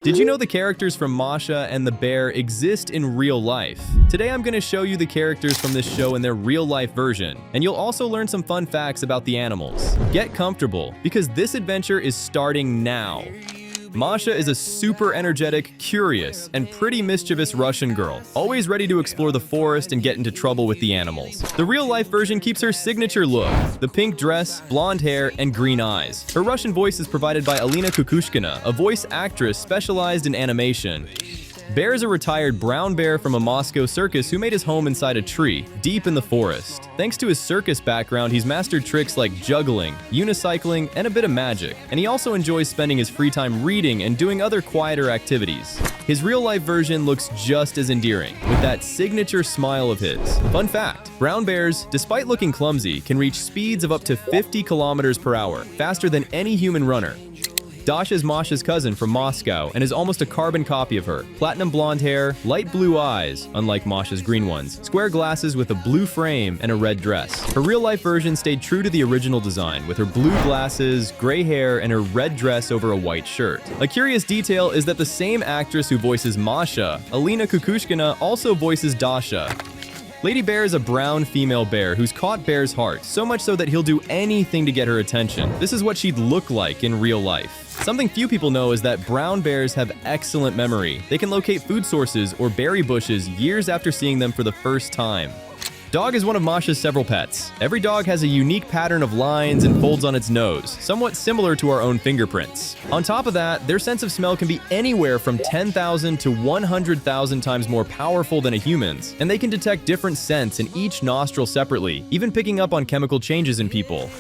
Did you know the characters from Masha and the Bear exist in real life? Today I'm going to show you the characters from this show in their real-life version, and you'll also learn some fun facts about the animals. Get comfortable, because this adventure is starting now. Masha is a super energetic, curious, and pretty mischievous Russian girl, always ready to explore the forest and get into trouble with the animals. The real-life version keeps her signature look, the pink dress, blonde hair, and green eyes. Her Russian voice is provided by Alina Kukushkina, a voice actress specialized in animation. Bear is a retired brown bear from a Moscow circus who made his home inside a tree, deep in the forest. Thanks to his circus background, he's mastered tricks like juggling, unicycling, and a bit of magic. And he also enjoys spending his free time reading and doing other quieter activities. His real-life version looks just as endearing, with that signature smile of his. Fun fact, brown bears, despite looking clumsy, can reach speeds of up to 50 kilometers per hour, faster than any human runner. Dasha is Masha's cousin from Moscow and is almost a carbon copy of her. Platinum blonde hair, light blue eyes, unlike Masha's green ones, square glasses with a blue frame, and a red dress. Her real-life version stayed true to the original design, with her blue glasses, gray hair, and her red dress over a white shirt. A curious detail is that the same actress who voices Masha, Alina Kukushkina, also voices Dasha. Lady Bear is a brown female bear who's caught Bear's heart, so much so that he'll do anything to get her attention. This is what she'd look like in real life. Something few people know is that brown bears have excellent memory. They can locate food sources or berry bushes years after seeing them for the first time. Dog is one of Masha's several pets. Every dog has a unique pattern of lines and folds on its nose, somewhat similar to our own fingerprints. On top of that, their sense of smell can be anywhere from 10,000 to 100,000 times more powerful than a human's, and they can detect different scents in each nostril separately, even picking up on chemical changes in people.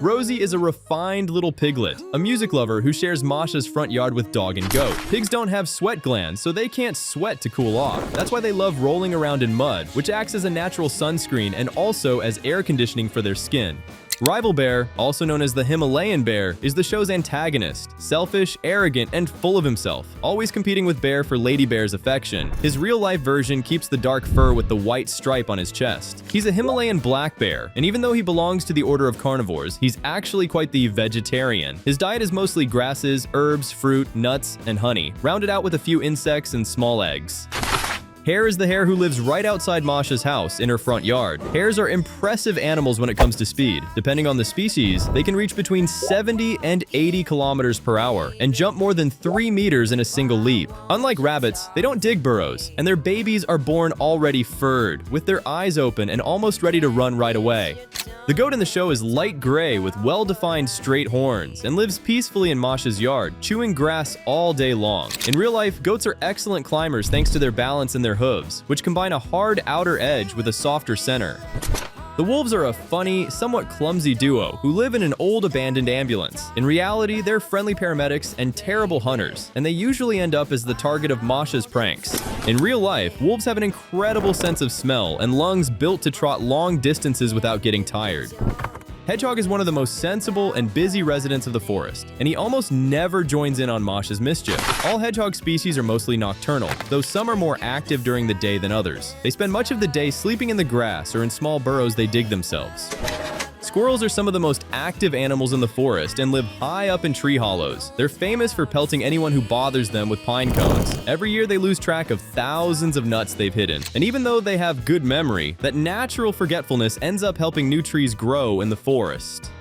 Rosie is a refined little piglet, a music lover who shares Masha's front yard with Dog and Goat. Pigs don't have sweat glands, so they can't sweat to cool off. That's why they love rolling around in mud, which acts as a natural sunscreen and also as air conditioning for their skin. Rival Bear, also known as the Himalayan bear, is the show's antagonist, selfish, arrogant, and full of himself, always competing with Bear for Lady Bear's affection. His real-life version keeps the dark fur with the white stripe on his chest. He's a Himalayan black bear, and even though he belongs to the order of carnivores, he's actually quite the vegetarian. His diet is mostly grasses, herbs, fruit, nuts, and honey, rounded out with a few insects and small eggs. Hare is the hare who lives right outside Masha's house in her front yard. Hares are impressive animals when it comes to speed. Depending on the species, they can reach between 70 and 80 kilometers per hour and jump more than 3 meters in a single leap. Unlike rabbits, they don't dig burrows, and their babies are born already furred, with their eyes open and almost ready to run right away. The goat in the show is light gray with well-defined straight horns and lives peacefully in Masha's yard, chewing grass all day long. In real life, goats are excellent climbers thanks to their balance and their hooves, which combine a hard outer edge with a softer center. The wolves are a funny, somewhat clumsy duo who live in an old abandoned ambulance. In reality, they're friendly paramedics and terrible hunters, and they usually end up as the target of Masha's pranks. In real life, wolves have an incredible sense of smell and lungs built to trot long distances without getting tired. Hedgehog is one of the most sensible and busy residents of the forest, and he almost never joins in on Masha's mischief. All hedgehog species are mostly nocturnal, though some are more active during the day than others. They spend much of the day sleeping in the grass or in small burrows they dig themselves. Squirrels are some of the most active animals in the forest and live high up in tree hollows. They're famous for pelting anyone who bothers them with pine cones. Every year they lose track of thousands of nuts they've hidden. And even though they have good memory, that natural forgetfulness ends up helping new trees grow in the forest.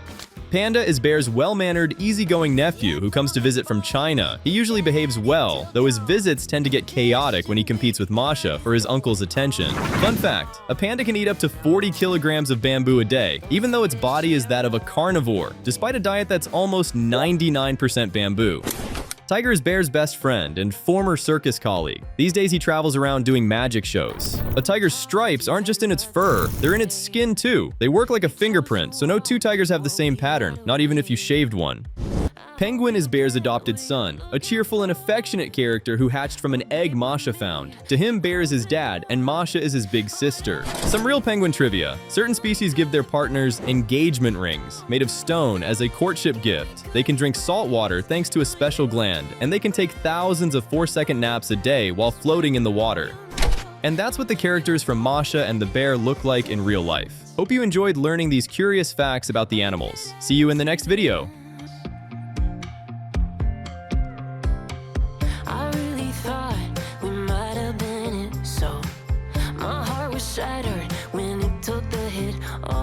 Panda is Bear's well-mannered, easygoing nephew who comes to visit from China. He usually behaves well, though his visits tend to get chaotic when he competes with Masha for his uncle's attention. Fun fact, a panda can eat up to 40 kilograms of bamboo a day, even though its body is that of a carnivore, despite a diet that's almost 99% bamboo. Tiger is Bear's best friend and former circus colleague. These days he travels around doing magic shows. A tiger's stripes aren't just in its fur, they're in its skin too. They work like a fingerprint, so no two tigers have the same pattern, not even if you shaved one. Penguin is Bear's adopted son, a cheerful and affectionate character who hatched from an egg Masha found. To him, Bear is his dad, and Masha is his big sister. Some real penguin trivia. Certain species give their partners engagement rings, made of stone, as a courtship gift. They can drink salt water thanks to a special gland, and they can take thousands of 4-second naps a day while floating in the water. And that's what the characters from Masha and the Bear look like in real life. Hope you enjoyed learning these curious facts about the animals. See you in the next video. shattered when it took the hit. Oh,